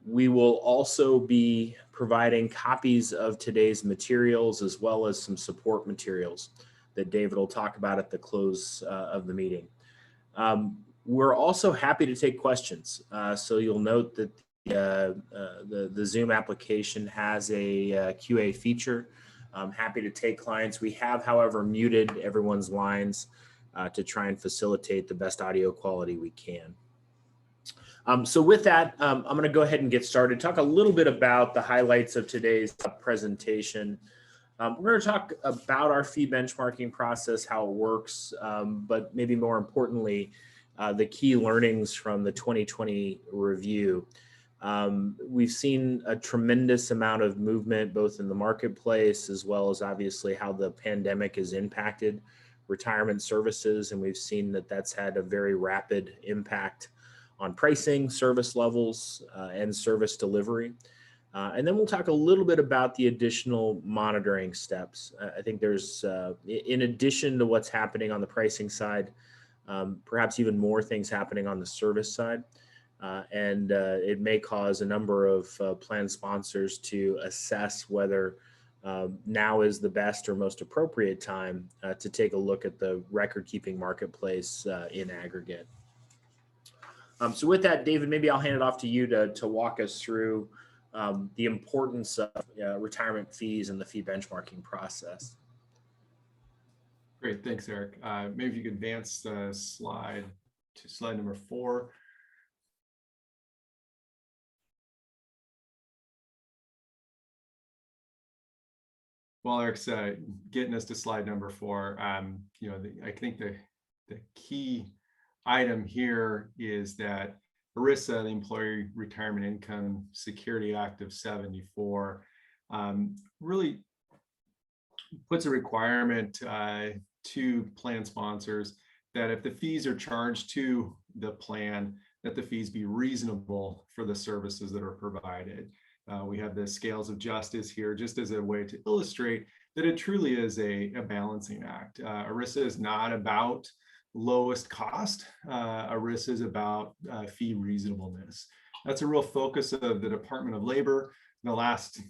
We will also be providing copies of today's materials as well as some support materials that David will talk about at the close of the meeting. We're also happy to take questions. So you'll note that the Zoom application has a QA feature. I'm happy to take clients. We have, however, muted everyone's lines to try and facilitate the best audio quality we can. So with that, I'm going to go ahead and get started. Talk a little bit about the highlights of today's presentation. We're going to talk about our fee benchmarking process, how it works, but maybe more importantly, the key learnings from the 2020 review. We've seen a tremendous amount of movement both in the marketplace as well as obviously how the pandemic has impacted retirement services, and we've seen that that's had a very rapid impact on pricing, service levels, and service delivery. And then we'll talk a little bit about the additional monitoring steps. I think there's, in addition to what's happening on the pricing side, perhaps even more things happening on the service side. And it may cause a number of plan sponsors to assess whether now is the best or most appropriate time to take a look at the record-keeping marketplace in aggregate. So with that, David, maybe I'll hand it off to you to walk us through the importance of retirement fees and the fee benchmarking process. Great, thanks, Eric. Maybe if you could advance the slide to slide number 4. While Eric's getting us to slide number 4, I think the key item here is that ERISA, the Employee Retirement Income Security Act of '74, really puts a requirement to plan sponsors that if the fees are charged to the plan, that the fees be reasonable for the services that are provided. We have the scales of justice here just as a way to illustrate that it truly is a balancing act. ERISA is not about lowest cost. ERISA is about fee reasonableness. That's a real focus of the Department of Labor in the last,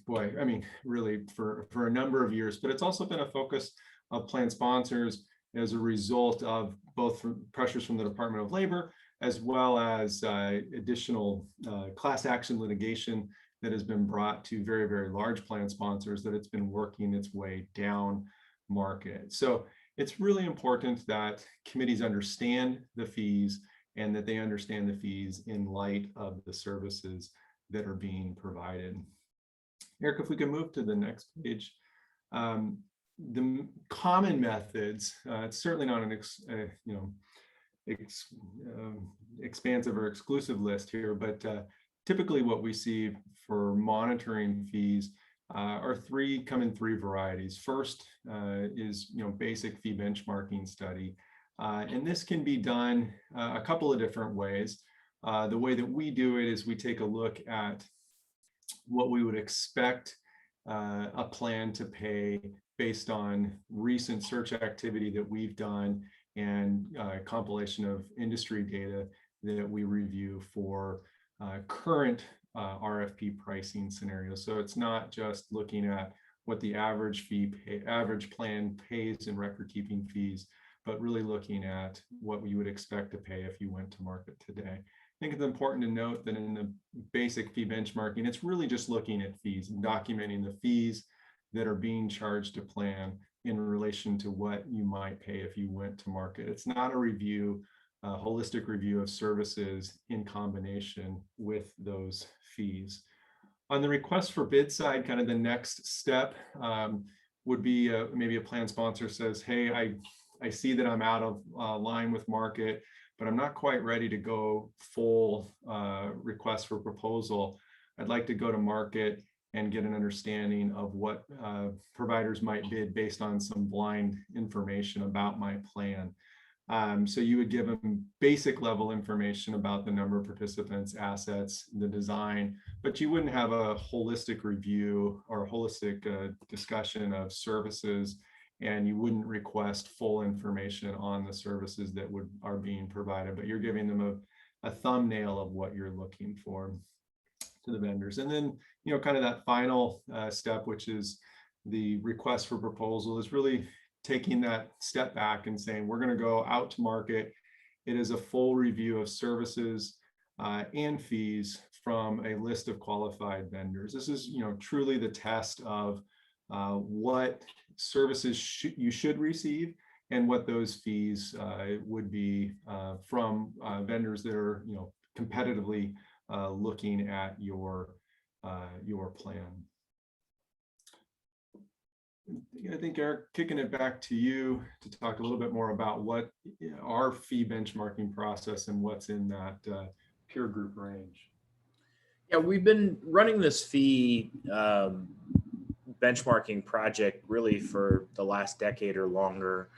really for a number of years, but it's also been a focus of plan sponsors as a result of both pressures from the Department of Labor as well as additional class action litigation that has been brought to very, very large plan sponsors, that it's been working its way down market. So it's really important that committees understand the fees and that they understand the fees in light of the services that are being provided. Eric, if we can move to the next page. The common methods, it's certainly not an expansive or exclusive list here, but typically what we see for monitoring fees come in three varieties. First is basic fee benchmarking study, and this can be done a couple of different ways. The way that we do it is we take a look at what we would expect a plan to pay based on recent search activity that we've done and compilation of industry data that we review for current RFP pricing scenarios. So it's not just looking at what the average plan pays in record keeping fees, but really looking at what you would expect to pay if you went to market today. I think it's important to note that in the basic fee benchmarking, it's really just looking at fees and documenting the fees that are being charged to plan in relation to what you might pay if you went to market. It's not a review, a holistic review of services in combination with those fees. On the request for bid side, kind of the next step would be maybe a plan sponsor says, hey, I see that I'm out of line with market, but I'm not quite ready to go full request for proposal. I'd like to go to market and get an understanding of what providers might bid based on some blind information about my plan. So you would give them basic level information about the number of participants, assets, the design, but you wouldn't have a holistic review or holistic discussion of services, and you wouldn't request full information on the services that are being provided, but you're giving them a thumbnail of what you're looking for. to the vendors. And then, kind of that final step, which is the request for proposal, is really taking that step back and saying, we're going to go out to market. It is a full review of services and fees from a list of qualified vendors. This is, truly the test of what services you should receive and what those fees would be from vendors that are, competitively looking at your plan. I think, Eric, kicking it back to you to talk a little bit more about what our fee benchmarking process and what's in that peer group range. Yeah, we've been running this fee benchmarking project really for the last decade or longer.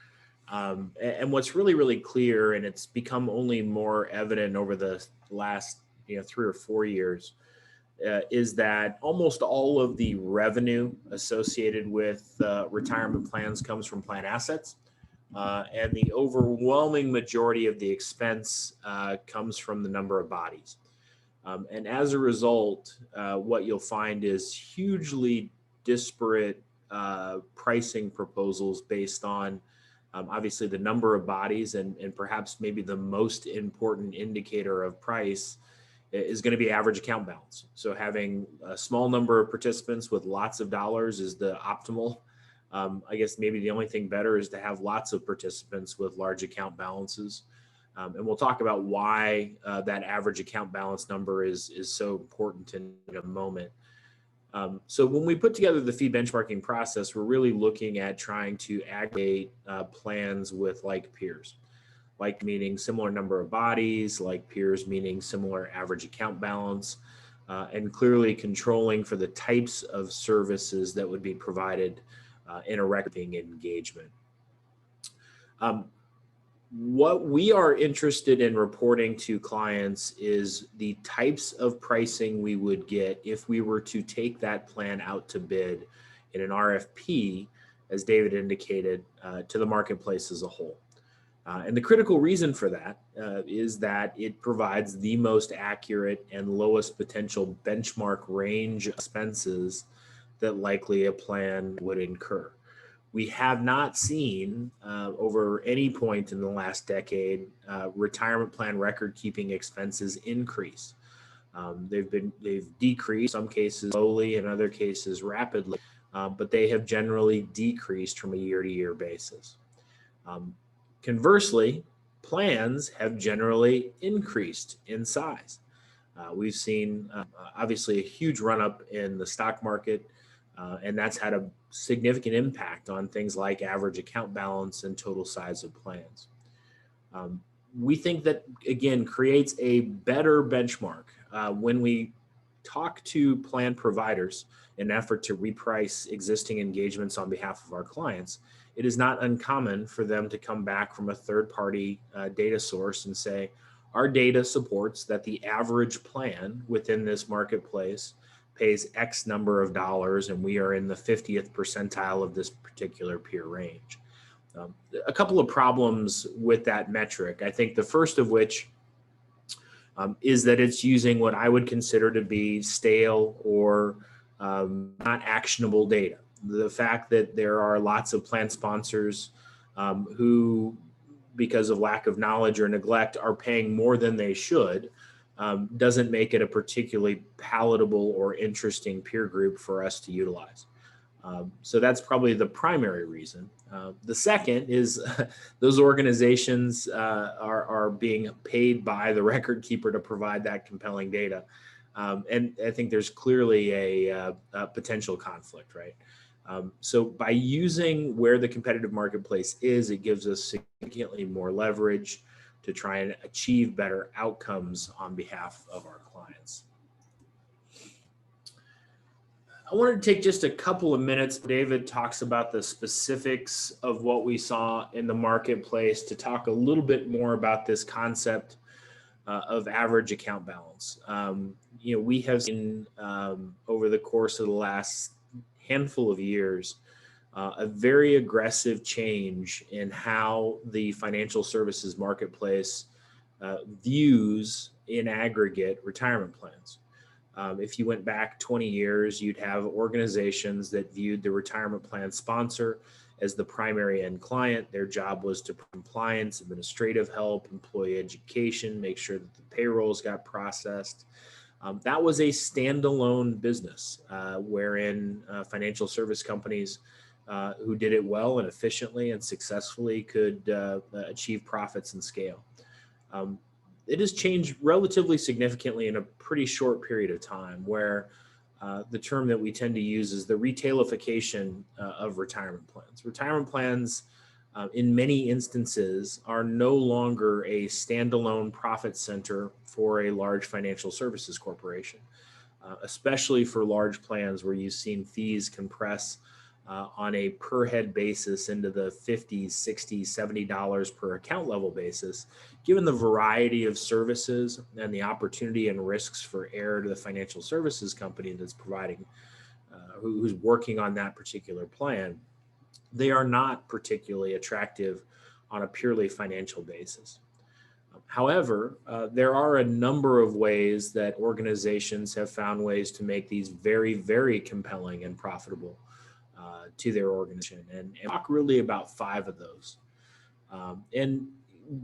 And what's really, really clear, and it's become only more evident over the last 3 or 4 years, is that almost all of the revenue associated with retirement plans comes from plan assets. And the overwhelming majority of the expense comes from the number of bodies. And as a result, what you'll find is hugely disparate pricing proposals based on obviously the number of bodies, and perhaps maybe the most important indicator of price is going to be average account balance. So having a small number of participants with lots of dollars is the optimal. I guess maybe the only thing better is to have lots of participants with large account balances. And we'll talk about why that average account balance number is so important in a moment. So when we put together the fee benchmarking process, we're really looking at trying to aggregate plans with like peers. Like meaning similar number of bodies, like peers meaning similar average account balance, and clearly controlling for the types of services that would be provided in a recordkeeping engagement. What we are interested in reporting to clients is the types of pricing we would get if we were to take that plan out to bid in an RFP, as David indicated, to the marketplace as a whole. And the critical reason for that is that it provides the most accurate and lowest potential benchmark range of expenses that likely a plan would incur. We have not seen over any point in the last decade retirement plan record keeping expenses increase. They've decreased, some cases slowly, in other cases rapidly, but they have generally decreased from a year-to-year basis. Conversely, plans have generally increased in size. We've seen obviously a huge run-up in the stock market, and that's had a significant impact on things like average account balance and total size of plans. We think that, again, creates a better benchmark when we talk to plan providers in an effort to reprice existing engagements on behalf of our clients. It is not uncommon for them to come back from a third-party data source and say, our data supports that the average plan within this marketplace pays X number of dollars, and we are in the 50th percentile of this particular peer range. A couple of problems with that metric. I think the first of which is that it's using what I would consider to be stale or not actionable data. The fact that there are lots of plan sponsors who, because of lack of knowledge or neglect, are paying more than they should doesn't make it a particularly palatable or interesting peer group for us to utilize. So that's probably the primary reason. The second is those organizations are being paid by the record keeper to provide that compelling data. And I think there's clearly a potential conflict, right? So by using where the competitive marketplace is, it gives us significantly more leverage to try and achieve better outcomes on behalf of our clients. I wanted to take just a couple of minutes. David talks about the specifics of what we saw in the marketplace to talk a little bit more about this concept of average account balance. We have seen over the course of the last handful of years a very aggressive change in how the financial services marketplace views in aggregate retirement plans. If you went back 20 years, you'd have organizations that viewed the retirement plan sponsor as the primary end client. Their job was to compliance, administrative help, employee education, make sure that the payrolls got processed. That was a standalone business wherein financial service companies who did it well and efficiently and successfully could achieve profits and scale. It has changed relatively significantly in a pretty short period of time, where the term that we tend to use is the retailification of retirement plans. Retirement plans, in many instances, are no longer a standalone profit center for a large financial services corporation, especially for large plans where you've seen fees compress on a per head basis into the $50, $60, $70 per account level basis. Given the variety of services and the opportunity and risks for error to the financial services company that's providing, who's working on that particular plan, they are not particularly attractive on a purely financial basis. However, there are a number of ways that organizations have found ways to make these very, very compelling and profitable to their organization, and talk really about 5 of those. And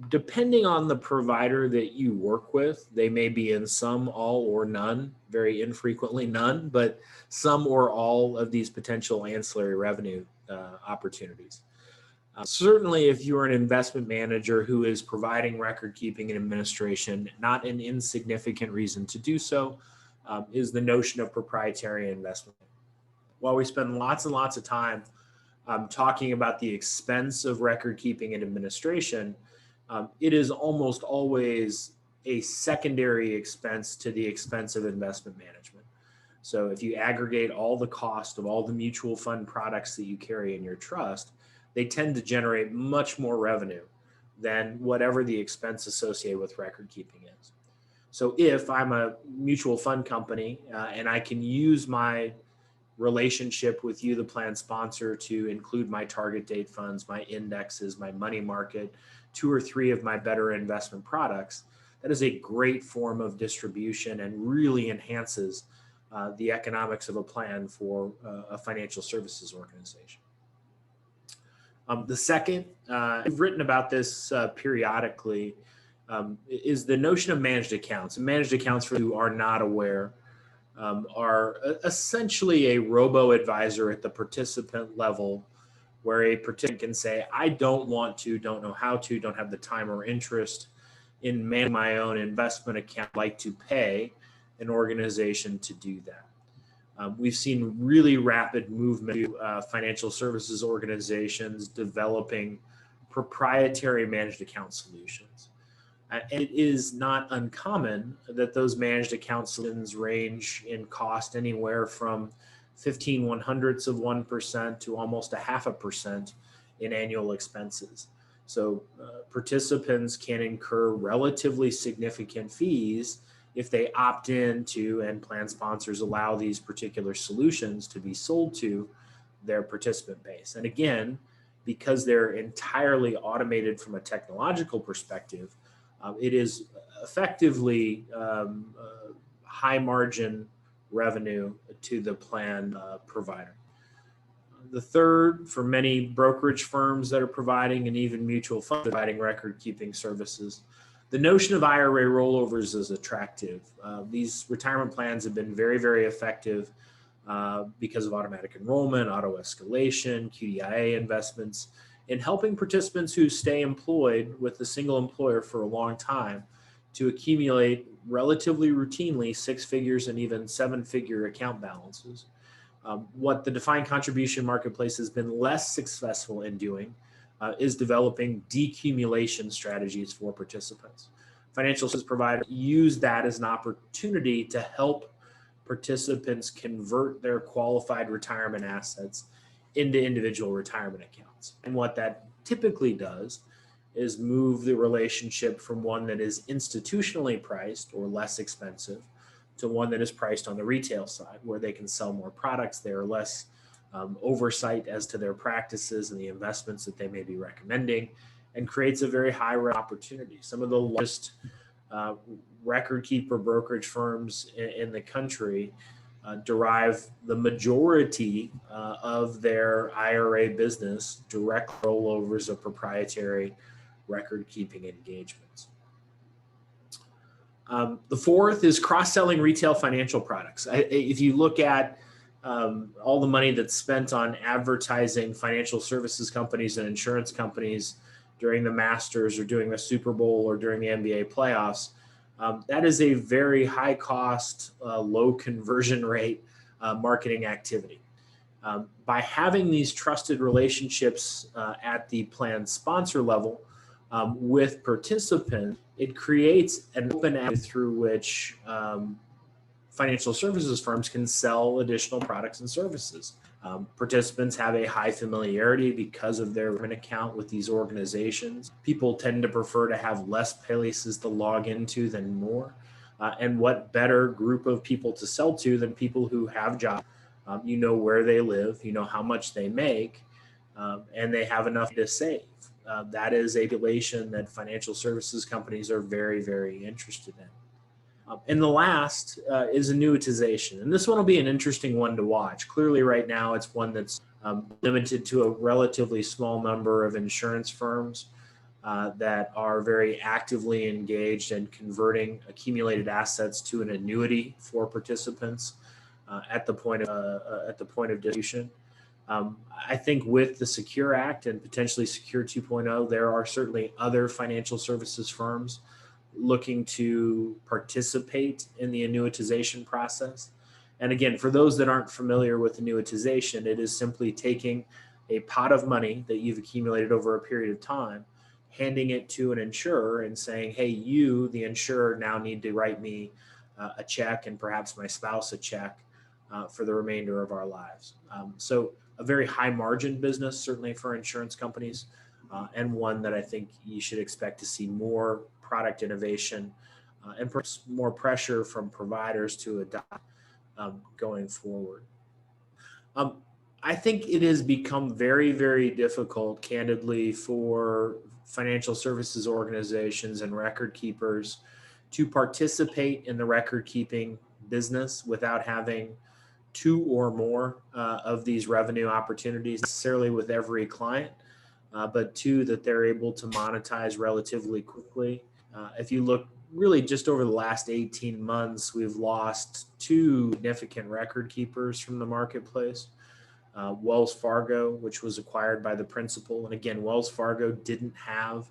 depending on the provider that you work with, they may be in some, all, or none, very infrequently none, but some or all of these potential ancillary revenue opportunities. Certainly, if you're an investment manager who is providing record keeping and administration, not an insignificant reason to do so is the notion of proprietary investment. While we spend lots and lots of time talking about the expense of record keeping and administration, it is almost always a secondary expense to the expense of investment management. So if you aggregate all the cost of all the mutual fund products that you carry in your trust, they tend to generate much more revenue than whatever the expense associated with record keeping is. So if I'm a mutual fund company and I can use my relationship with you, the plan sponsor, to include my target date funds, my indexes, my money market, 2 or 3 of my better investment products, that is a great form of distribution and really enhances the economics of a plan for a financial services organization. The second, I've written about this periodically, is the notion of managed accounts. And managed accounts, for who are not aware, are essentially a robo-advisor at the participant level, where a participant can say, I don't want to, don't know how to, don't have the time or interest in managing my own investment account, I'd like to pay an organization to do that. We've seen really rapid movement to financial services organizations developing proprietary managed account solutions. It is not uncommon that those managed account solutions range in cost anywhere from 0.15% to almost 0.5% in annual expenses. So participants can incur relatively significant fees if they opt in to, and plan sponsors allow these particular solutions to be sold to their participant base. And again, because they're entirely automated from a technological perspective, it is effectively high margin revenue to the plan provider. The third, for many brokerage firms that are providing, and even mutual funds providing record keeping services, the notion of IRA rollovers is attractive. These retirement plans have been very, very effective because of automatic enrollment, auto escalation, QDIA investments, in helping participants who stay employed with a single employer for a long time to accumulate relatively routinely 6 figures and even 7-figure account balances. What the defined contribution marketplace has been less successful in doing is developing decumulation strategies for participants. Financial services providers use that as an opportunity to help participants convert their qualified retirement assets into individual retirement accounts. And what that typically does is move the relationship from one that is institutionally priced or less expensive to one that is priced on the retail side, where they can sell more products. There are less oversight as to their practices and the investments that they may be recommending, and creates a very high opportunity. Some of the largest uh, record keeper brokerage firms in the country derive the majority of their IRA business direct rollovers of proprietary record keeping engagements. The fourth is cross-selling retail financial products. If you look at all the money that's spent on advertising financial services companies and insurance companies during the Masters or during the Super Bowl or during the NBA playoffs, that is a very high cost, low conversion rate marketing activity. By having these trusted relationships at the plan sponsor level with participants, it creates an open avenue through which financial services firms can sell additional products and services. Participants have a high familiarity because of their account with these organizations. People tend to prefer to have less places to log into than more. And what better group of people to sell to than people who have jobs? You know where they live, you know how much they make, and they have enough to save. That is a population that financial services companies are very, very interested in. And the last is annuitization. And this one will be an interesting one to watch. Clearly right now it's one that's limited to a relatively small number of insurance firms that are very actively engaged in converting accumulated assets to an annuity for participants at the point of distribution. I think with the Secure Act and potentially Secure 2.0, there are certainly other financial services firms looking to participate in the annuitization process. And again, for those that aren't familiar with annuitization, it is simply taking a pot of money that you've accumulated over a period of time, handing it to an insurer and saying, hey, you, the insurer, now need to write me a check and perhaps my spouse a check for the remainder of our lives. So a very high margin business, certainly for insurance companies, and one that I think you should expect to see more product innovation and perhaps more pressure from providers to adopt going forward. I think it has become very, very difficult, candidly, for financial services organizations and record keepers to participate in the record keeping business without having two or more of these revenue opportunities necessarily with every client, but two that they're able to monetize relatively quickly. If you look really just over the last 18 months, we've lost two significant record keepers from the marketplace. Wells Fargo, which was acquired by the principal. And again, Wells Fargo didn't have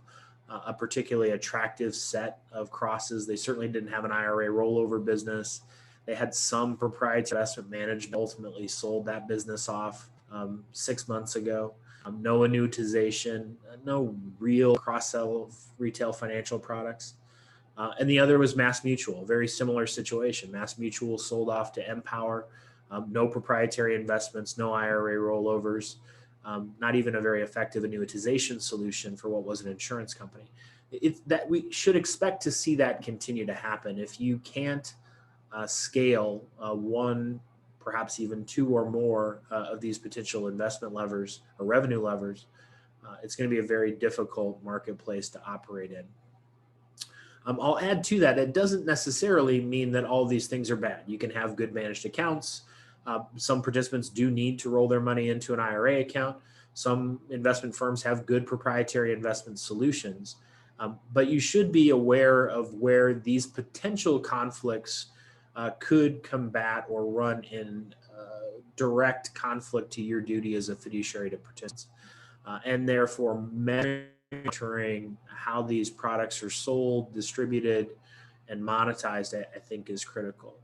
a particularly attractive set of crosses. They certainly didn't have an IRA rollover business. They had some proprietary investment management, ultimately sold that business off 6 months ago. No annuitization, no real cross-sell of retail financial products. And the other was Mass Mutual, very similar situation. Mass Mutual sold off to Empower, no proprietary investments, no IRA rollovers, not even a very effective annuitization solution for what was an insurance company. It's that we should expect to see that continue to happen. If you can't scale one, perhaps even two or more of these potential investment levers or revenue levers, it's going to be a very difficult marketplace to operate in. I'll add to that, it doesn't necessarily mean that all these things are bad. You can have good managed accounts. Some participants do need to roll their money into an IRA account. Some investment firms have good proprietary investment solutions. But you should be aware of where these potential conflicts could combat or run in direct conflict to your duty as a fiduciary to participants. And therefore, monitoring how these products are sold, distributed, and monetized, I think is critical.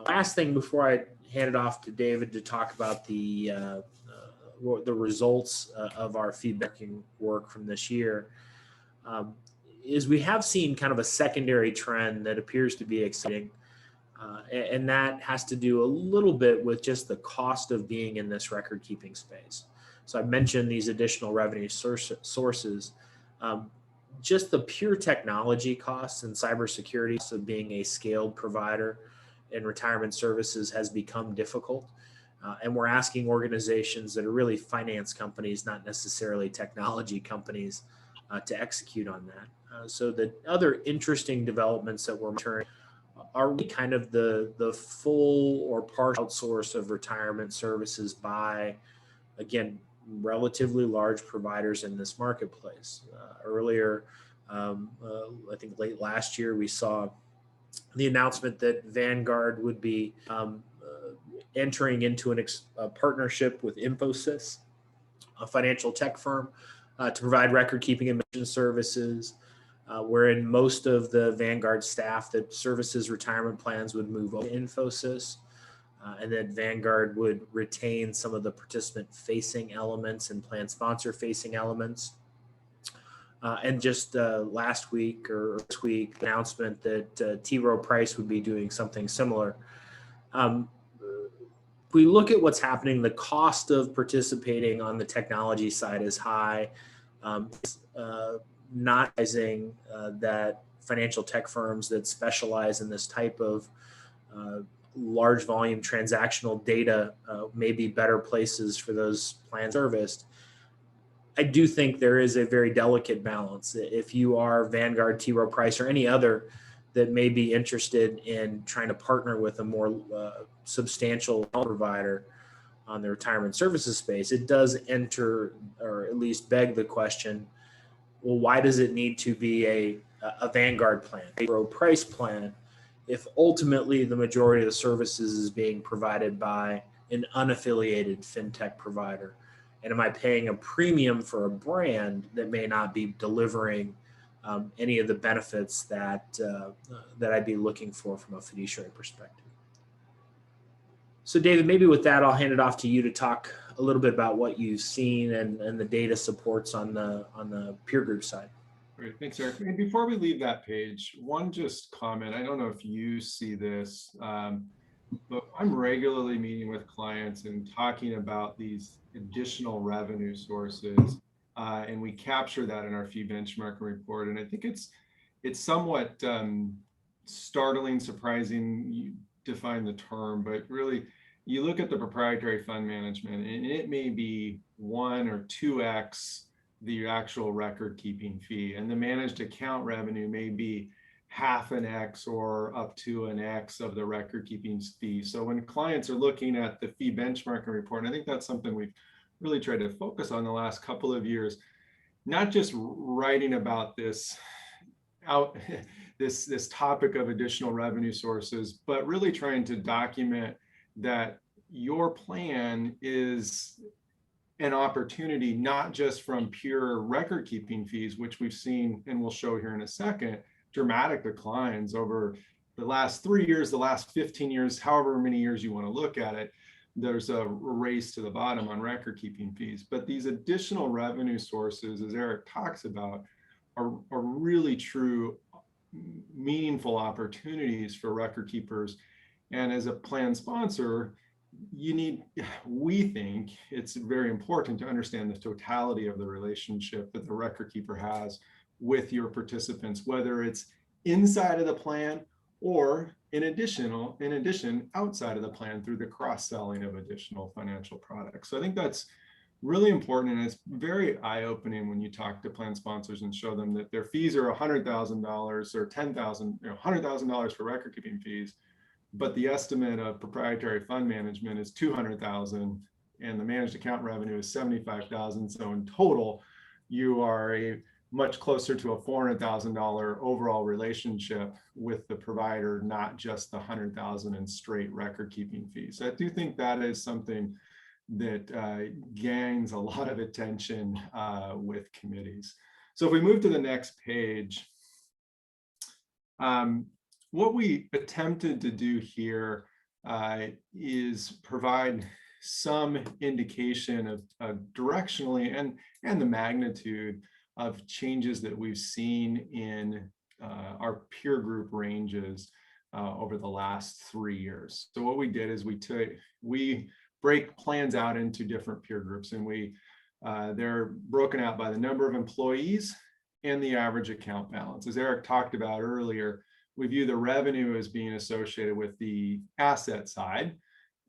Last thing before I hand it off to David to talk about the results of our feedbacking work from this year, is we have seen kind of a secondary trend that appears to be exciting. And that has to do a little bit with just the cost of being in this record keeping space. So I mentioned these additional revenue sources. Just the pure technology costs and cybersecurity of being a scaled provider in retirement services has become difficult. And we're asking organizations that are really finance companies, not necessarily technology companies, to execute on that. So the other interesting developments that we're monitoring are really kind of the full or partial outsource of retirement services by, again, relatively large providers in this marketplace. Earlier, I think late last year, we saw the announcement that Vanguard would be entering into a partnership with Infosys, a financial tech firm, to provide record keeping and mission services, wherein most of the Vanguard staff that services retirement plans would move over to Infosys. And then Vanguard would retain some of the participant-facing elements and plan sponsor-facing elements. And just last week or this week, the announcement that T. Rowe Price would be doing something similar. If we look at what's happening, the cost of participating on the technology side is high. Not realizing that financial tech firms that specialize in this type of large volume transactional data may be better places for those plans serviced. I do think there is a very delicate balance. If you are Vanguard, T. Rowe Price, or any other that may be interested in trying to partner with a more substantial provider on the retirement services space, it does enter, or at least beg the question, well, why does it need to be a Vanguard plan, a Rowe Price plan, if ultimately the majority of the services is being provided by an unaffiliated fintech provider? And am I paying a premium for a brand that may not be delivering any of the benefits that I'd be looking for from a fiduciary perspective? So David, maybe with that, I'll hand it off to you to talk a little bit about what you've seen and the data supports on the peer group side. Great, thanks, Eric. And before we leave that page, one just comment. I don't know if you see this, but I'm regularly meeting with clients and talking about these additional revenue sources, and we capture that in our fee benchmarking report. And I think it's somewhat startling, surprising. You define the term, but really, you look at the proprietary fund management, and it may be 1 or 2x the actual record keeping fee, and the managed account revenue may be half an X or up to an X of the record keeping fee. So when clients are looking at the fee benchmarking report, and I think that's something we've really tried to focus on the last couple of years, not just writing about this this topic of additional revenue sources, but really trying to document that your plan is an opportunity, not just from pure record keeping fees, which we've seen, and we'll show here in a second, dramatic declines over the last 3 years, the last 15 years, however many years you want to look at it. There's a race to the bottom on record keeping fees. But these additional revenue sources, as Eric talks about, are really true, meaningful opportunities for record keepers. And as a plan sponsor, we think it's very important to understand the totality of the relationship that the record keeper has with your participants, whether it's inside of the plan or in addition outside of the plan through the cross-selling of additional financial products. So I think that's really important, and it's very eye-opening when you talk to plan sponsors and show them that their fees are $100,000 or $10,000, $100,000 for record keeping fees, but the estimate of proprietary fund management is $200,000 and the managed account revenue is $75,000. So in total, you are much closer to a $400,000 overall relationship with the provider, not just the $100,000 in straight record keeping fees. So I do think that is something that gains a lot of attention with committees. So if we move to the next page, what we attempted to do here is provide some indication of directionally and the magnitude of changes that we've seen in our peer group ranges over the last 3 years. So what we did is we break plans out into different peer groups, and they're broken out by the number of employees and the average account balance. As Eric talked about earlier, we view the revenue as being associated with the asset side,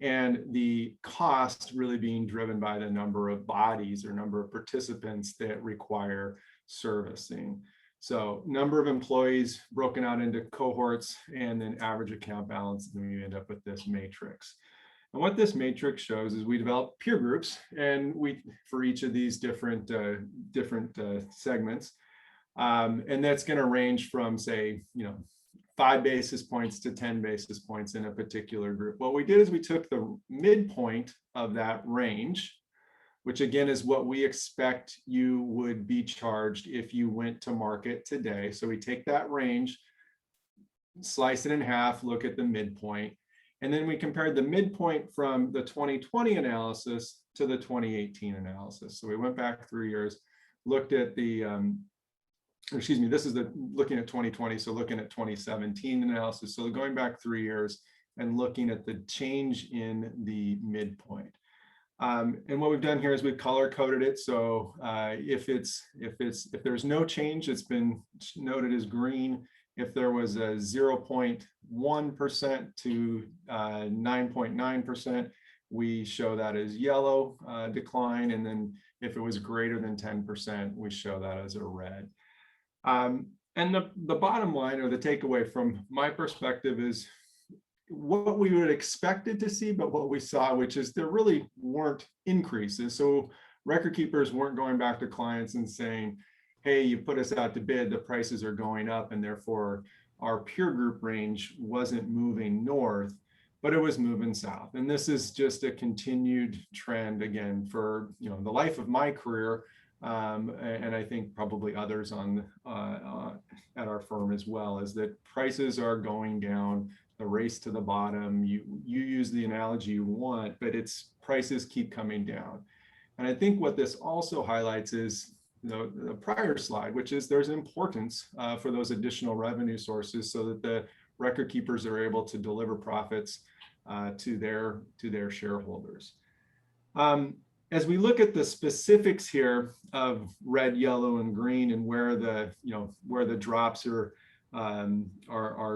and the cost really being driven by the number of bodies or number of participants that require servicing. So number of employees broken out into cohorts, and then average account balance, and then we end up with this matrix. And what this matrix shows is we develop peer groups, and for each of these different segments, and that's going to range from, say, 5 basis points to 10 basis points in a particular group. What we did is we took the midpoint of that range, which again is what we expect you would be charged if you went to market today. So we take that range, slice it in half, look at the midpoint, and then we compared the midpoint from the 2020 analysis to the 2018 analysis. So we went back 3 years, looked at the, this is looking at 2020, so looking at 2017 analysis. So going back 3 years and looking at the change in the midpoint. And what we've done here is we've color coded it. So if there's no change, it's been noted as green. If there was a 0.1% to 9.9%, we show that as yellow decline. And then if it was greater than 10%, we show that as a red. And the bottom line, or the takeaway from my perspective, is what we would expected to see, but what we saw, which is there really weren't increases. So record keepers weren't going back to clients and saying, hey, you put us out to bid, the prices are going up, and therefore our peer group range wasn't moving north, but it was moving south. And this is just a continued trend, again, for the life of my career, and I think probably others at our firm as well, is that prices are going down, the race to the bottom. You use the analogy you want, but it's prices keep coming down. And I think what this also highlights is the prior slide, which is there's importance for those additional revenue sources so that the record keepers are able to deliver profits to their shareholders. As we look at the specifics here of red, yellow, and green, and where the drops are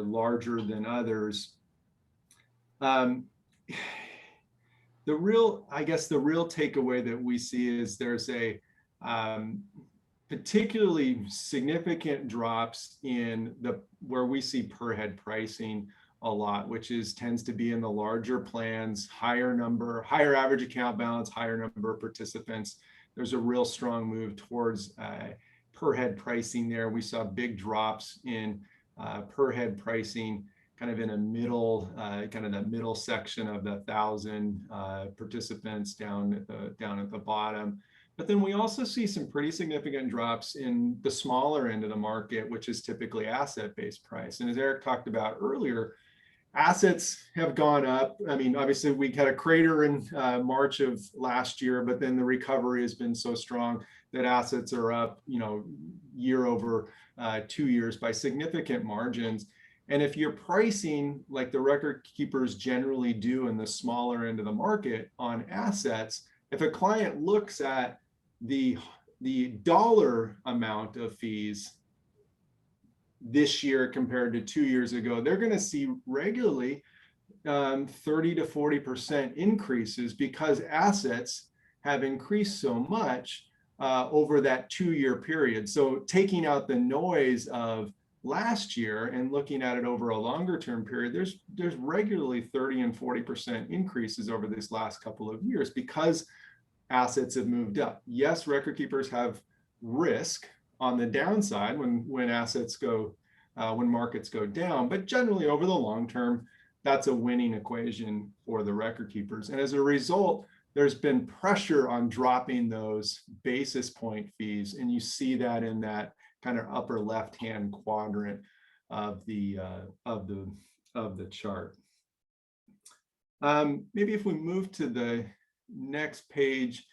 larger than others, the real takeaway that we see is there's a particularly significant drops in where we see per head pricing a lot, which tends to be in the larger plans, higher average account balance, higher number of participants. There's a real strong move towards per head pricing there. We saw big drops in per head pricing kind of in a middle, the middle section of the 1,000 participants down at the bottom. But then we also see some pretty significant drops in the smaller end of the market, which is typically asset-based price. And as Eric talked about earlier, assets have gone up. I mean, obviously we had a crater in March of last year, but then the recovery has been so strong that assets are up, year over 2 years by significant margins. And if you're pricing like the record keepers generally do in the smaller end of the market on assets, if a client looks at the dollar amount of fees this year compared to 2 years ago, they're going to see regularly 30 to 40% increases because assets have increased so much over that 2-year period. So taking out the noise of last year and looking at it over a longer term period, there's regularly 30 and 40% increases over this last couple of years because assets have moved up. Yes, record keepers have risk on the downside when assets go, when markets go down, but generally over the long term, that's a winning equation for the record keepers. And as a result, there's been pressure on dropping those basis point fees, and you see that in that kind of upper left-hand quadrant of the chart. Maybe if we move to the next page,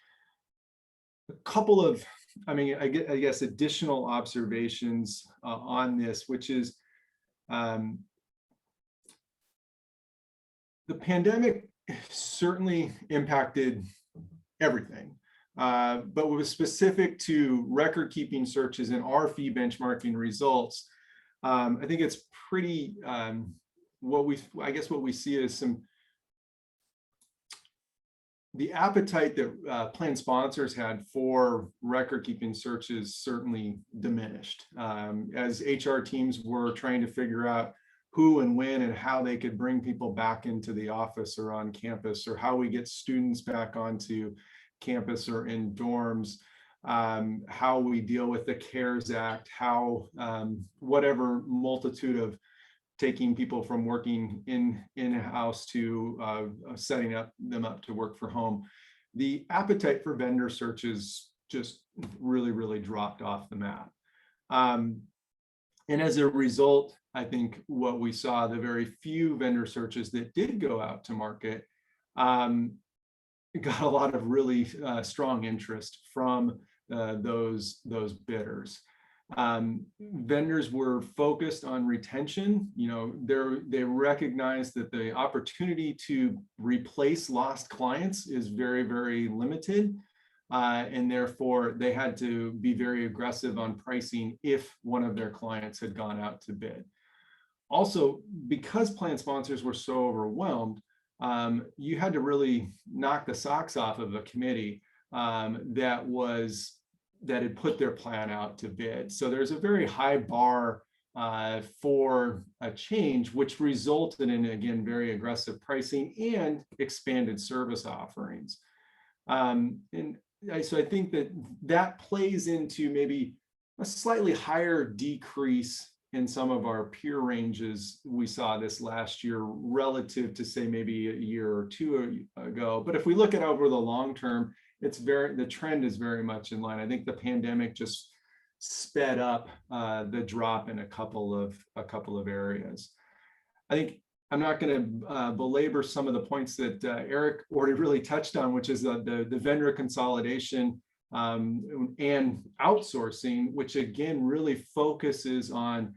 a couple of, I guess additional observations on this, which is the pandemic certainly impacted everything, but what was specific to record keeping searches and our fee benchmarking results, I think it's pretty, what we see is some the appetite that plan sponsors had for record keeping searches certainly diminished as HR teams were trying to figure out who and when and how they could bring people back into the office or on campus, or how we get students back onto campus or in dorms, how we deal with the CARES Act, how whatever multitude of taking people from working in-house to setting them up to work for home. The appetite for vendor searches just really dropped off the map. And as a result, I think what we saw, the very few vendor searches that did go out to market, got a lot of really strong interest from those bidders. Vendors were focused on retention. You know, they recognized that the opportunity to replace lost clients is very limited. And therefore they had to be very aggressive on pricing if one of their clients had gone out to bid. Also, because plan sponsors were so overwhelmed, you had to really knock the socks off of a committee that had put their plan out to bid. So there's a very high bar for a change, which resulted in, again, very aggressive pricing and expanded service offerings. So I think that plays into maybe a slightly higher decrease in some of our peer ranges we saw this last year relative to, say, maybe a year or two ago. But if we look at over the long term, the trend is very much in line. I think the pandemic just sped up the drop in a couple of areas. I think I'm not going to belabor some of the points that Eric already really touched on, which is the vendor consolidation and outsourcing, which again really focuses on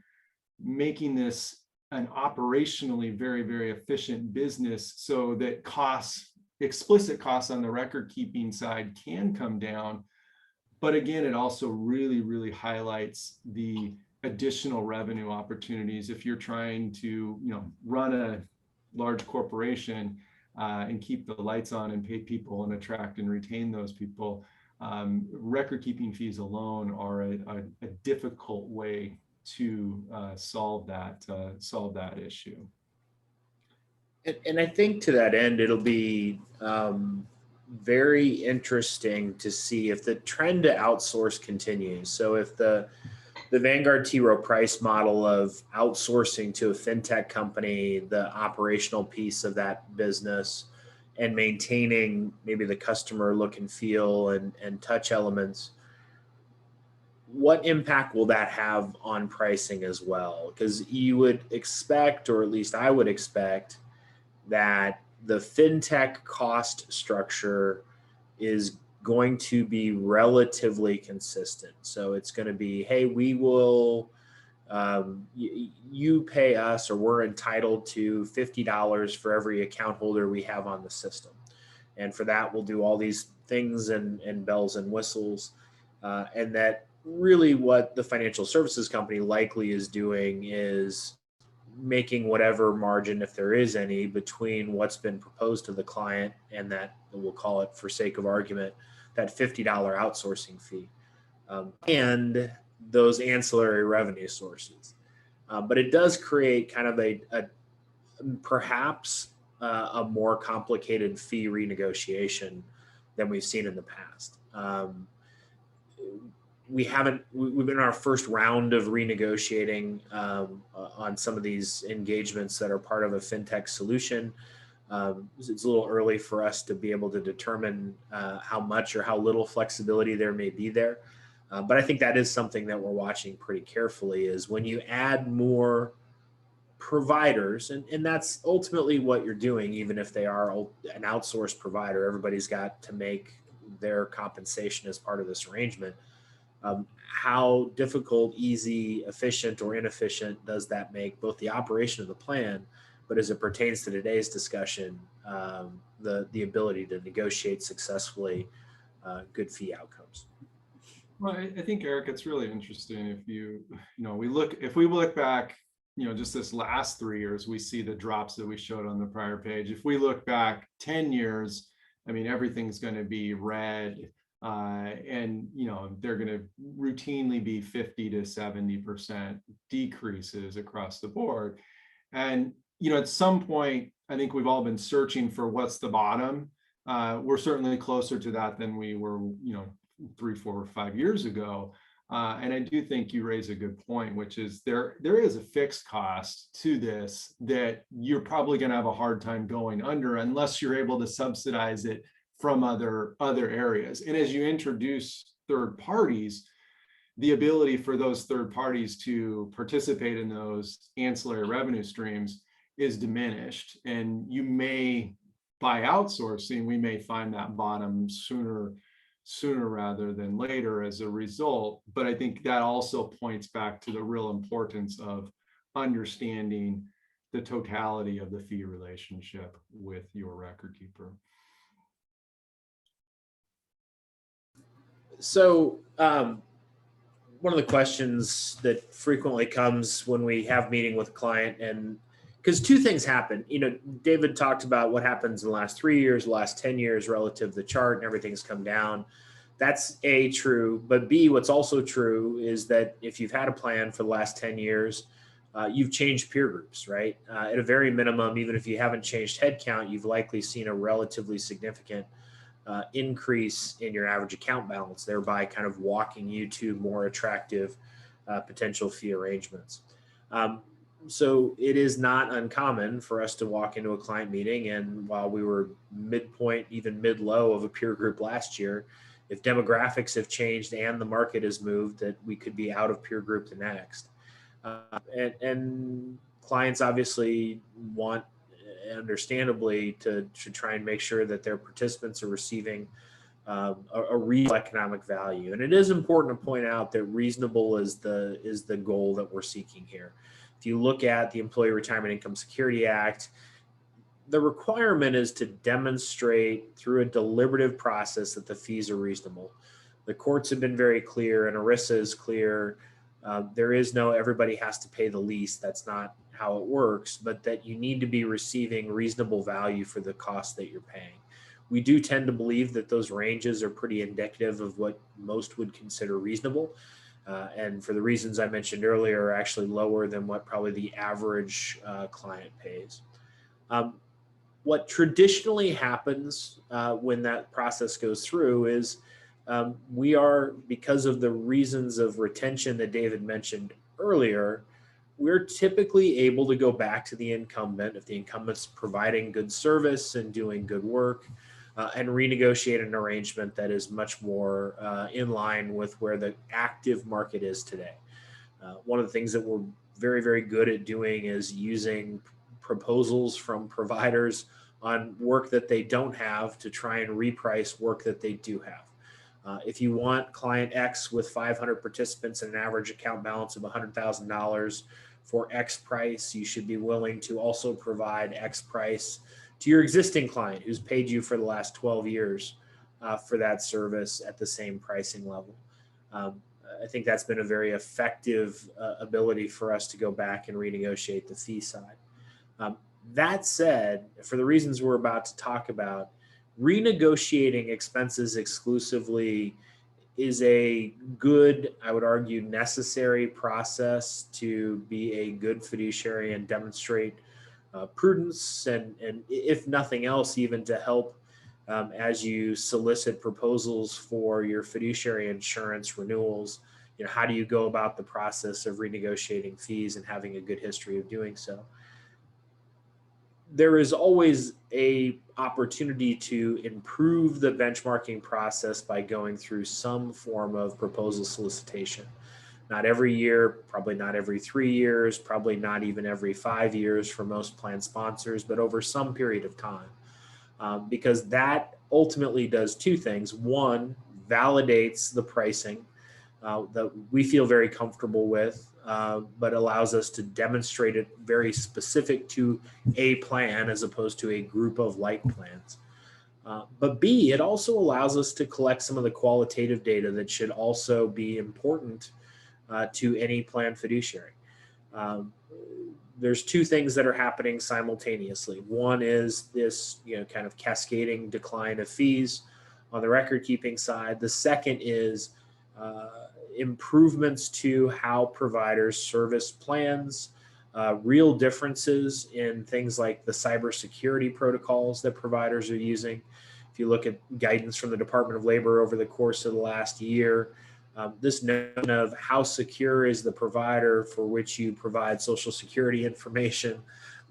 making this an operationally very efficient business, so that explicit costs on the record keeping side can come down. But again, it also really highlights the additional revenue opportunities if you're trying to, run a large corporation and keep the lights on and pay people and attract and retain those people. Record keeping fees alone are a difficult way to solve that issue. And I think to that end, it'll be very interesting to see if the trend to outsource continues. So if the Vanguard T. Rowe Price model of outsourcing to a fintech company, the operational piece of that business, and maintaining maybe the customer look and feel and touch elements, what impact will that have on pricing as well? Because you would expect, or at least I would expect, that the fintech cost structure is going to be relatively consistent. So it's going to be, hey, we will, you pay us, or we're entitled to $50 for every account holder we have on the system. And for that, we'll do all these things and bells and whistles. And that really what the financial services company likely is doing is making whatever margin, if there is any, between what's been proposed to the client and that, we'll call it for sake of argument, that $50 outsourcing fee and those ancillary revenue sources. But it does create kind of perhaps a more complicated fee renegotiation than we've seen in the past. We've been in our first round of renegotiating on some of these engagements that are part of a fintech solution. It's a little early for us to be able to determine how much or how little flexibility there may be there. But I think that is something that we're watching pretty carefully, is when you add more providers, and that's ultimately what you're doing, even if they are an outsourced provider, everybody's got to make their compensation as part of this arrangement. How difficult, easy, efficient, or inefficient does that make both the operation of the plan, but as it pertains to today's discussion, the ability to negotiate successfully good fee outcomes? Well, I think, Eric, it's really interesting if we look back, just this last 3 years, we see the drops that we showed on the prior page. If we look back 10 years, I mean, everything's going to be red, and they're going to routinely be 50 to 70% decreases across the board. And at some point, I think we've all been searching for what's the bottom. We're certainly closer to that than we were 3, 4, or 5 years ago. And I do think you raise a good point, which is there is a fixed cost to this that you're probably going to have a hard time going under unless you're able to subsidize it from other areas. And as you introduce third parties, the ability for those third parties to participate in those ancillary revenue streams is diminished. And you may, by outsourcing, we may find that bottom sooner rather than later as a result. But I think that also points back to the real importance of understanding the totality of the fee relationship with your record keeper. So one of the questions that frequently comes when we have meeting with a client, and because two things happen, David talked about what happens in the last 3 years, the last 10 years relative to the chart, and everything's come down. That's A, true, but B, what's also true is that if you've had a plan for the last 10 years, you've changed peer groups, right? At a very minimum, even if you haven't changed headcount, you've likely seen a relatively significant increase in your average account balance, thereby kind of walking you to more attractive potential fee arrangements. So it is not uncommon for us to walk into a client meeting, and while we were midpoint, even mid-low of a peer group last year, if demographics have changed and the market has moved, that we could be out of peer group the next. And clients obviously want, understandably, to try and make sure that their participants are receiving a real economic value. And it is important to point out that reasonable is the goal that we're seeking here. If you look at the Employee Retirement Income Security Act, the requirement is to demonstrate through a deliberative process that the fees are reasonable. The courts have been very clear, and ERISA is clear. There is no everybody has to pay the least. That's not how it works, but that you need to be receiving reasonable value for the cost that you're paying. We do tend to believe that those ranges are pretty indicative of what most would consider reasonable. And for the reasons I mentioned earlier, are actually lower than what probably the average client pays. What traditionally happens when that process goes through is we are, because of the reasons of retention that David mentioned earlier, we're typically able to go back to the incumbent if the incumbent's providing good service and doing good work, and renegotiate an arrangement that is much more in line with where the active market is today. One of the things that we're very, very good at doing is using proposals from providers on work that they don't have to try and reprice work that they do have. If you want client X with 500 participants and an average account balance of $100,000 for X price, you should be willing to also provide X price to your existing client who's paid you for the last 12 years for that service at the same pricing level. I think that's been a very effective ability for us to go back and renegotiate the fee side. That said, for the reasons we're about to talk about, renegotiating expenses exclusively is a good, I would argue, necessary process to be a good fiduciary and demonstrate prudence, and if nothing else, even to help as you solicit proposals for your fiduciary insurance renewals. How do you go about the process of renegotiating fees and having a good history of doing so? There is always a opportunity to improve the benchmarking process by going through some form of proposal solicitation. Not every year, probably not every 3 years, probably not even every 5 years for most plan sponsors, but over some period of time. Because that ultimately does two things. One, validates the pricing that we feel very comfortable with, but allows us to demonstrate it very specific to a plan as opposed to a group of like plans. But B, it also allows us to collect some of the qualitative data that should also be important to any plan fiduciary. there's two things that are happening simultaneously. One is this, kind of cascading decline of fees on the record keeping side. The second is improvements to how providers service plans, real differences in things like the cybersecurity protocols that providers are using. If you look at guidance from the Department of Labor over the course of the last year, this notion of how secure is the provider for which you provide Social Security information,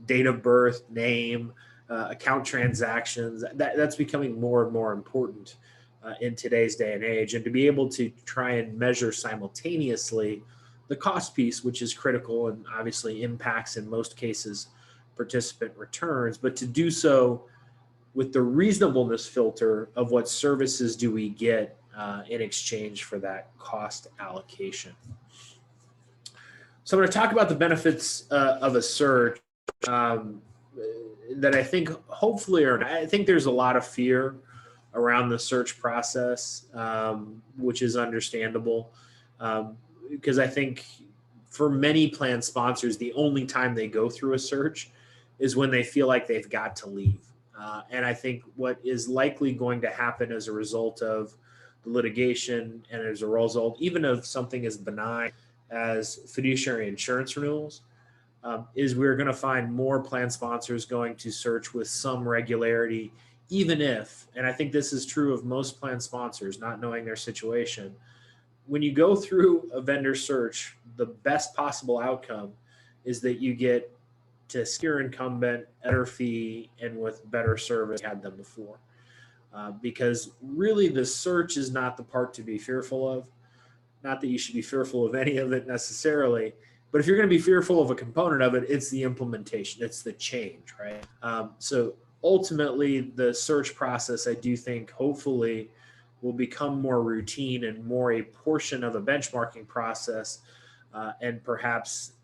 date of birth, name, account transactions, that's becoming more and more important in today's day and age. And to be able to try and measure simultaneously the cost piece, which is critical and obviously impacts in most cases participant returns, but to do so with the reasonableness filter of what services do we get in exchange for that cost allocation. So I'm going to talk about the benefits of a search that I think hopefully, I think there's a lot of fear around the search process, which is understandable, because I think for many plan sponsors, the only time they go through a search is when they feel like they've got to leave. And I think what is likely going to happen as a result of the litigation and as a result even of something as benign as fiduciary insurance renewals is we're going to find more plan sponsors going to search with some regularity, even if, and I think this is true of most plan sponsors, not knowing their situation, when you go through a vendor search, the best possible outcome is that you get to secure incumbent, better fee, and with better service than you had them before. Because really the search is not the part to be fearful of. Not that you should be fearful of any of it necessarily, but if you're going to be fearful of a component of it, it's the implementation, it's the change, right? So ultimately the search process, I do think hopefully will become more routine and more a portion of a benchmarking process, and perhaps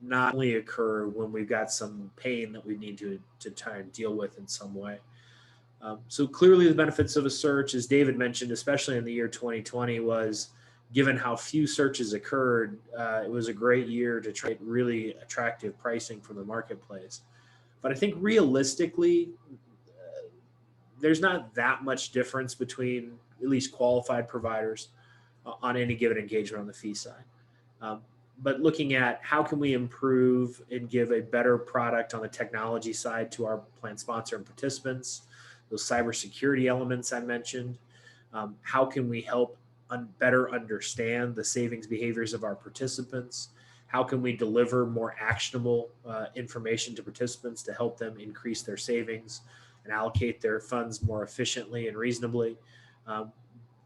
not only occur when we've got some pain that we need to try and deal with in some way. So clearly the benefits of a search, as David mentioned, especially in the year 2020, was given how few searches occurred, it was a great year to try really attractive pricing from the marketplace. But I think realistically, there's not that much difference between at least qualified providers on any given engagement on the fee side. But looking at how can we improve and give a better product on the technology side to our plan sponsor and participants, those cybersecurity elements I mentioned, how can we help better understand the savings behaviors of our participants, how can we deliver more actionable information to participants to help them increase their savings and allocate their funds more efficiently and reasonably.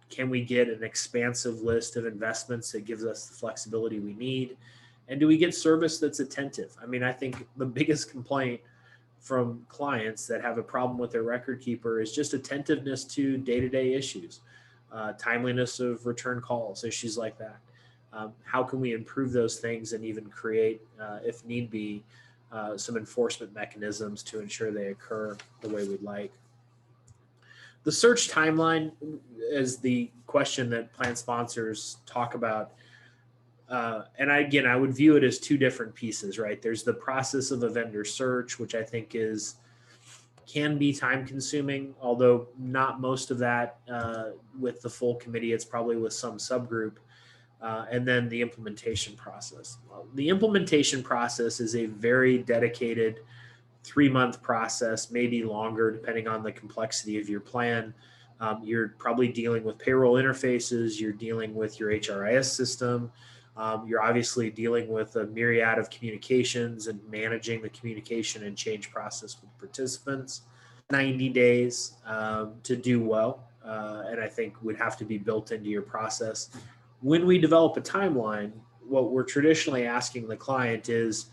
Can we get an expansive list of investments that gives us the flexibility we need? And do we get service that's attentive? I mean, I think the biggest complaint from clients that have a problem with their record keeper is just attentiveness to day-to-day issues, timeliness of return calls, issues like that. How can we improve those things and even create, if need be, some enforcement mechanisms to ensure they occur the way we'd like? The search timeline is the question that plan sponsors talk about. And again, I would view it as two different pieces, right? There's the process of a vendor search, which I think can be time consuming, although not most of that with the full committee. It's probably with some subgroup. And then the implementation process. The implementation process is a very dedicated 3-month process, maybe longer, depending on the complexity of your plan. You're probably dealing with payroll interfaces. You're dealing with your HRIS system. You're obviously dealing with a myriad of communications and managing the communication and change process with participants. 90 days to do well, and I think would have to be built into your process. When we develop a timeline, what we're traditionally asking the client is,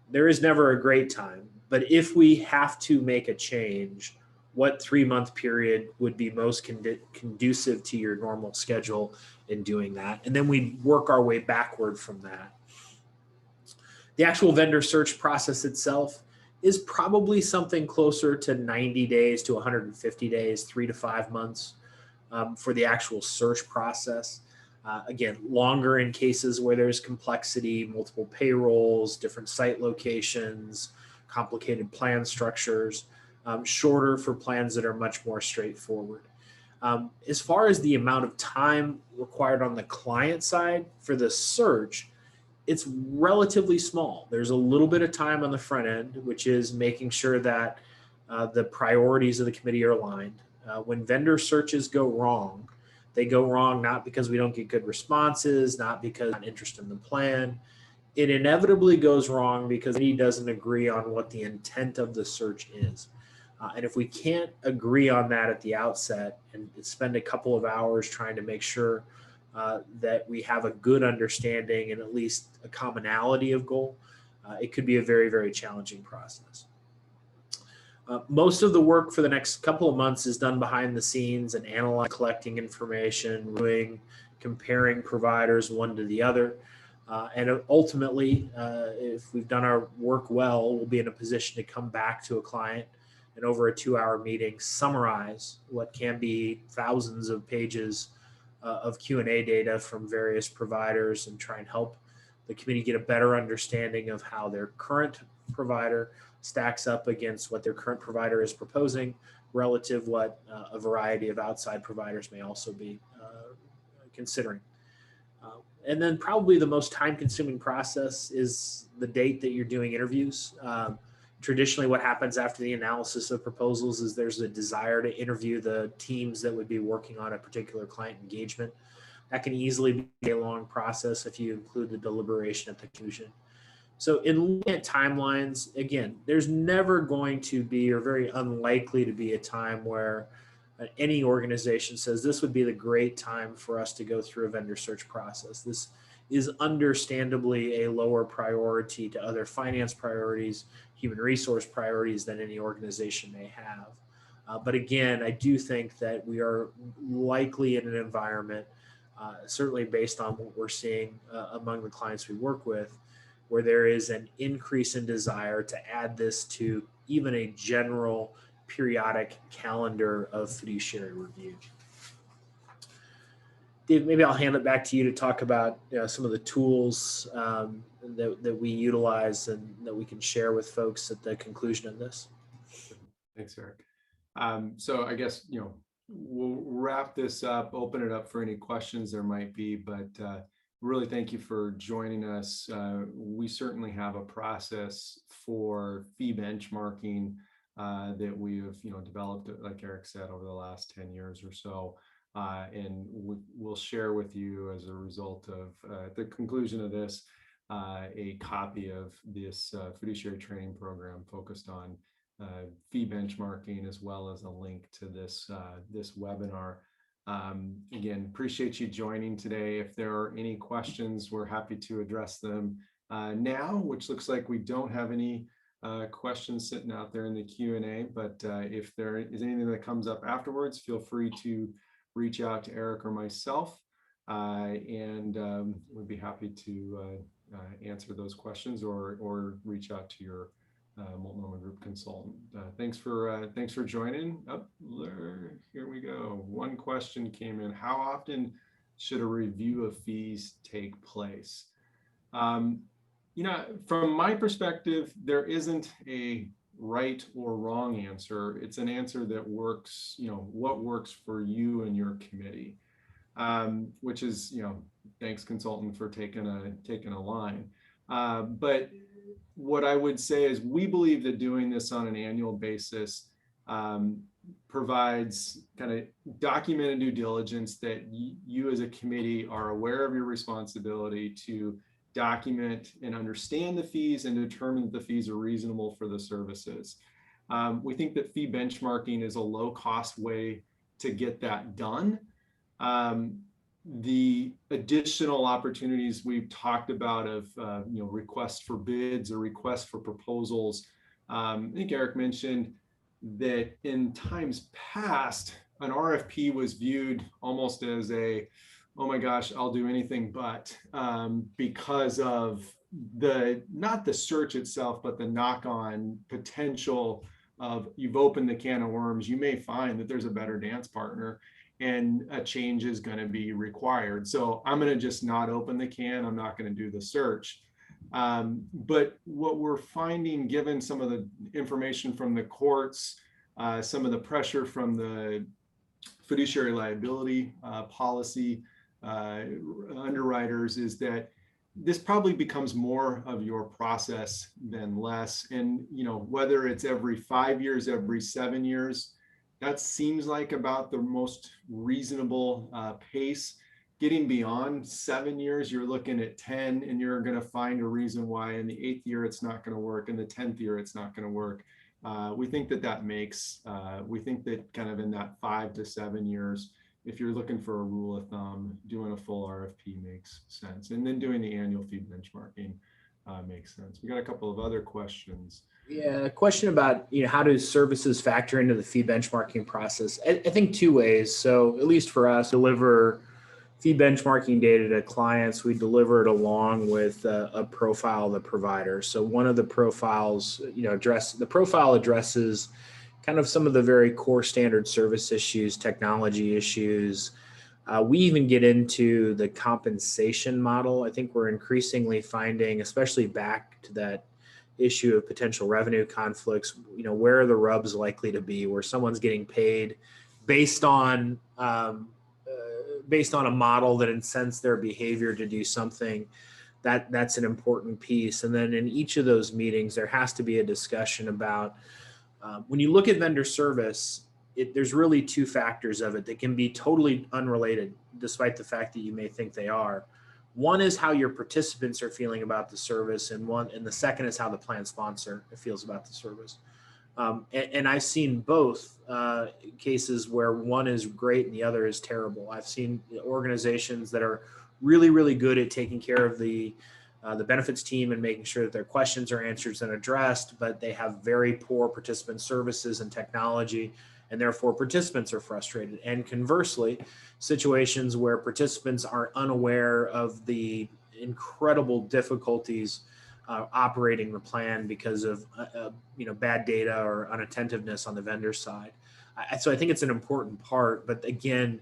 there is never a great time, but if we have to make a change, what 3-month period would be most conducive to your normal schedule in doing that? And then we work our way backward from that. The actual vendor search process itself is probably something closer to 90 days to 150 days, 3 to 5 months for the actual search process. Again, longer in cases where there's complexity, multiple payrolls, different site locations, complicated plan structures, shorter for plans that are much more straightforward. As far as the amount of time required on the client side for the search, it's relatively small. There's a little bit of time on the front end, which is making sure that the priorities of the committee are aligned. When vendor searches go wrong, they go wrong not because we don't get good responses, not because we're not interested in the plan. It inevitably goes wrong because he doesn't agree on what the intent of the search is. And if we can't agree on that at the outset and spend a couple of hours trying to make sure that we have a good understanding and at least a commonality of goal, it could be a very, very challenging process. Most of the work for the next couple of months is done behind the scenes and analyzing, collecting information, reviewing, comparing providers one to the other. And ultimately, if we've done our work well, we'll be in a position to come back to a client and over a 2-hour meeting, summarize what can be thousands of pages of Q&A data from various providers and try and help the committee get a better understanding of how their current provider stacks up against what their current provider is proposing relative what a variety of outside providers may also be considering. And then probably the most time-consuming process is the date that you're doing interviews. Traditionally, what happens after the analysis of proposals is there's a desire to interview the teams that would be working on a particular client engagement. That can easily be a long process if you include the deliberation at the conclusion. So in looking at timelines, again, there's never going to be, or very unlikely to be, a time where any organization says this would be the great time for us to go through a vendor search process. This is understandably a lower priority to other finance priorities, human resource priorities than any organization may have. But again, I do think that we are likely in an environment, certainly based on what we're seeing among the clients we work with, where there is an increase in desire to add this to even a general periodic calendar of fiduciary review. Dave, maybe I'll hand it back to you to talk about some of the tools that we utilize and that we can share with folks at the conclusion of this. Thanks, Eric. So I guess, we'll wrap this up, open it up for any questions there might be, but really thank you for joining us. We certainly have a process for fee benchmarking that we have, developed, like Eric said, over the last 10 years or so. And we'll share with you as a result of the conclusion of this, a copy of this fiduciary training program focused on fee benchmarking, as well as a link to this webinar. Again, appreciate you joining today. If there are any questions, we're happy to address them now, which looks like we don't have any questions sitting out there in the Q&A, but if there is anything that comes up afterwards, feel free to reach out to Eric or myself, and we'd be happy to answer those questions or reach out to your Multnomah Group consultant. Thanks for joining. Here we go. One question came in: how often should a review of fees take place? From my perspective, there isn't a right or wrong answer. It's an answer that works, what works for you and your committee, which is, thanks consultant for taking a line. But what I would say is we believe that doing this on an annual basis provides kind of documented due diligence that you as a committee are aware of your responsibility to document and understand the fees and determine that the fees are reasonable for the services. We think that fee benchmarking is a low-cost way to get that done. The additional opportunities we've talked about of requests for bids or requests for proposals. I think Eric mentioned that in times past, an RFP was viewed almost as a, oh my gosh, I'll do anything but, because of not the search itself, but the knock-on potential of, you've opened the can of worms. You may find that there's a better dance partner. and a change is going to be required. So I'm going to just not open the can. I'm not going to do the search. But what we're finding, given some of the information from the courts, some of the pressure from the fiduciary liability policy underwriters, is that this probably becomes more of your process than less. And, you know, whether it's every 5 years, every 7 years, that seems like about the most reasonable pace. Getting beyond 7 years, you're looking at 10, and you're going to find a reason why in the 8th year it's not going to work, in the 10th year it's not going to work. We think that makes, we think that kind of in that 5 to 7 years, if you're looking for a rule of thumb, doing a full RFP makes sense. And then doing the annual fee benchmarking makes sense. We got a couple of other questions. Yeah, a question about, how do services factor into the fee benchmarking process? I think two ways. So at least for us, deliver fee benchmarking data to clients. We deliver it along with a profile of the provider. So one of the profiles, the profile addresses kind of some of the very core standard service issues, technology issues. We even get into the compensation model. I think we're increasingly finding, especially back to that issue of potential revenue conflicts, where are the rubs likely to be, where someone's getting paid based on a model that incents their behavior to do something. That's an important piece. And then in each of those meetings, there has to be a discussion about when you look at vendor service, there's really two factors of it that can be totally unrelated, despite the fact that you may think they are. One is how your participants are feeling about the service, and the second is how the plan sponsor feels about the service. And I've seen both cases where one is great and the other is terrible. I've seen organizations that are really, really good at taking care of the benefits team and making sure that their questions are answered and addressed, but they have very poor participant services and technology, and therefore participants are frustrated. And conversely, situations where participants are unaware of the incredible difficulties operating the plan because of bad data or unattentiveness on the vendor side. So I think it's an important part, but again,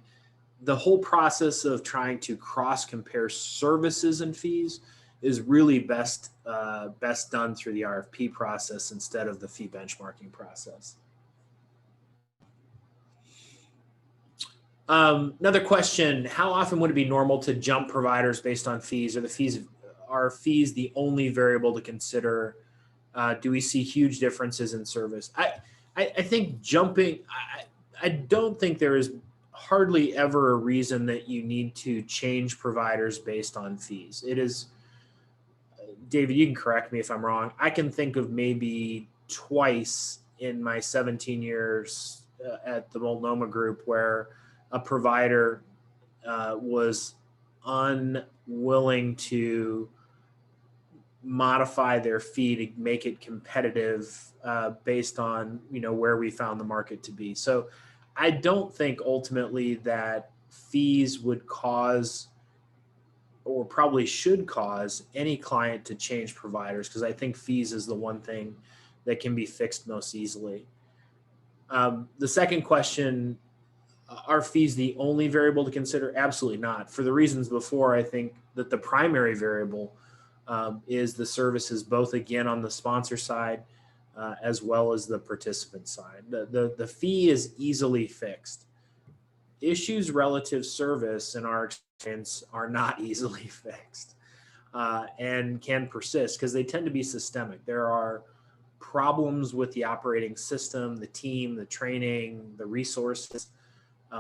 the whole process of trying to cross compare services and fees is really best done through the RFP process instead of the fee benchmarking process. Another question: how often would it be normal to jump providers based on fees? Are fees the only variable to consider? Do we see huge differences in service? I think jumping. I don't think there is hardly ever a reason that you need to change providers based on fees. It is, David, you can correct me if I'm wrong. I can think of maybe twice in my 17 years at the Multnomah Group where a provider was unwilling to modify their fee to make it competitive based on where we found the market to be. So I don't think ultimately that fees would cause, or probably should cause, any client to change providers, because I think fees is the one thing that can be fixed most easily. The second question: are fees the only variable to consider? Absolutely not. For the reasons before, I think that the primary variable is the services, both again on the sponsor side as well as the participant side. The fee is easily fixed. Issues relative service, in our experience, are not easily fixed and can persist because they tend to be systemic. There are problems with the operating system, the team, the training, the resources,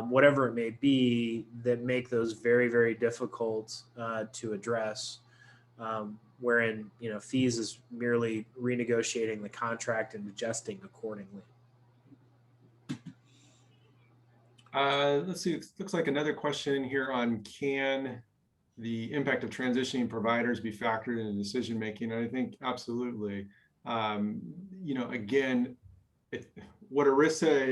whatever it may be, that make those very, very difficult to address. Wherein fees is merely renegotiating the contract and adjusting accordingly. Let's see. It looks like another question in here on, can the impact of transitioning providers be factored into decision making? And I think absolutely. Again, what ERISA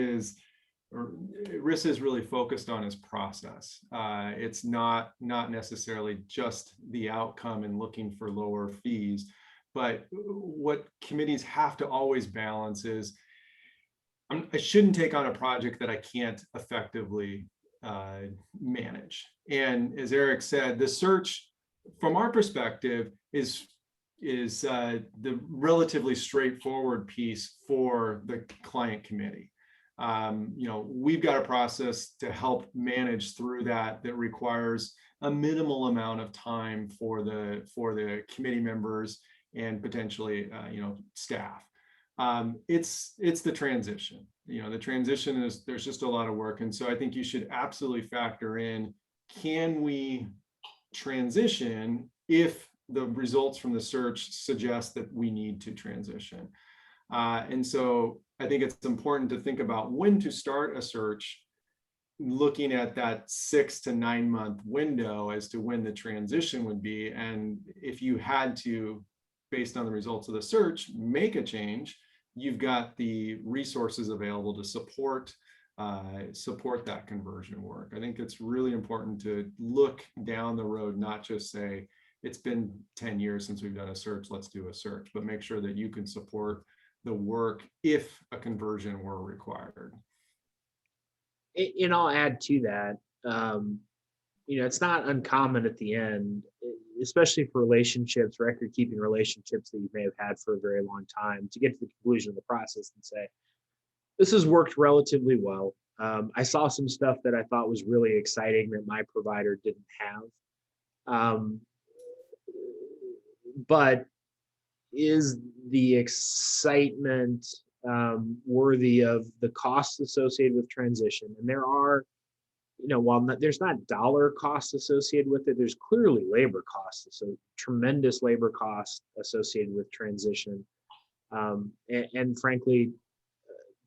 is really focused on is process. It's not necessarily just the outcome and looking for lower fees, but what committees have to always balance is, I shouldn't take on a project that I can't effectively manage. And as Eric said, the search, from our perspective, is the relatively straightforward piece for the client committee. We've got a process to help manage through that requires a minimal amount of time for the committee members and potentially staff. It's the transition. The transition is, there's just a lot of work, and so I think you should absolutely factor in, can we transition if the results from the search suggest that we need to transition? And so I think it's important to think about when to start a search, looking at that 6 to 9 month window as to when the transition would be. And if you had to, based on the results of the search, make a change, you've got the resources available to support that conversion work. I think it's really important to look down the road, not just say, it's been 10 years since we've done a search, let's do a search, but make sure that you can support the work if a conversion were required. And I'll add to that, it's not uncommon at the end, especially for relationships, record keeping relationships that you may have had for a very long time, to get to the conclusion of the process and say, this has worked relatively well. I saw some stuff that I thought was really exciting that my provider didn't have. But is the excitement worthy of the costs associated with transition? And there are, while there's not dollar costs associated with it, there's clearly labor costs, so tremendous labor costs associated with transition. And frankly,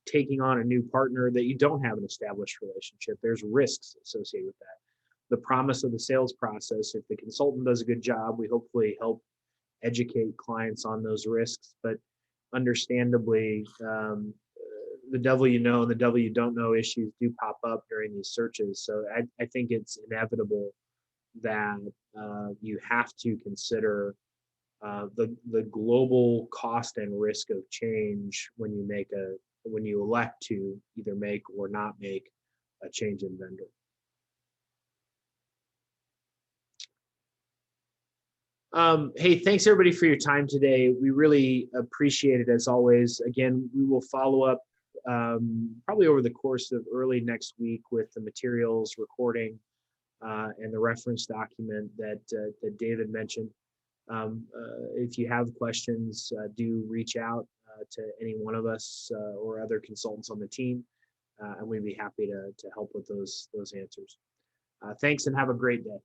taking on a new partner that you don't have an established relationship, there's risks associated with that. The promise of the sales process, if the consultant does a good job, we hopefully help educate clients on those risks, but understandably, the devil you know and the devil you don't know issues do pop up during these searches. So I think it's inevitable that you have to consider the global cost and risk of change when you elect to either make or not make a change in vendor. Hey, thanks everybody for your time today. We really appreciate it as always. Again, we will follow up probably over the course of early next week with the materials, recording, and the reference document that David mentioned. If you have questions, do reach out to any one of us or other consultants on the team, and we'd be happy to help with those answers. Thanks and have a great day.